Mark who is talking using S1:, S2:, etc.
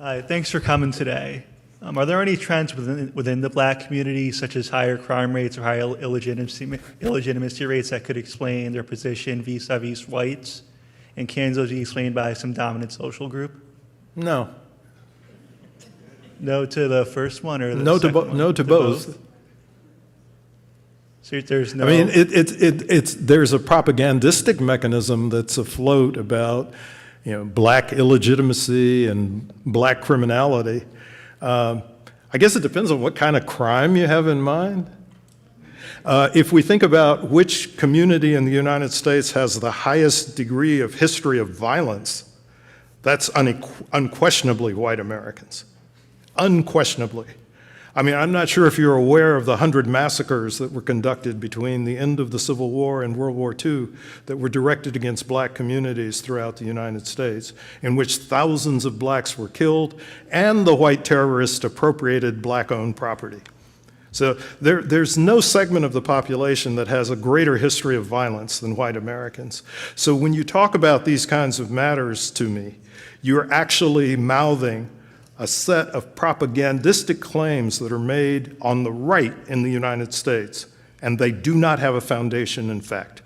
S1: Hi, thanks for coming today. Are there any trends within the black community, such as higher crime rates or higher illegitimacy rates that could explain their position vis-a-vis whites? And can those be explained by some dominant social group?
S2: No.
S1: No to the first one or the
S2: No
S1: second one?
S2: no to both.
S1: So there's no...
S2: I mean, there's a propagandistic mechanism that's afloat about, black illegitimacy and black criminality. I guess it depends on what kind of crime you have in mind. If we think about which community in the United States has the highest degree of history of violence, that's unquestionably white Americans. Unquestionably. I mean, I'm not sure if you're aware of the 100 massacres that were conducted between the end of the Civil War and World War II that were directed against black communities throughout the United States, in which thousands of blacks were killed and the white terrorists appropriated black-owned property. So there's no segment of the population that has a greater history of violence than white Americans. So when you talk about these kinds of matters to me, you're actually mouthing a set of propagandistic claims that are made on the right in the United States, and they do not have a foundation in fact.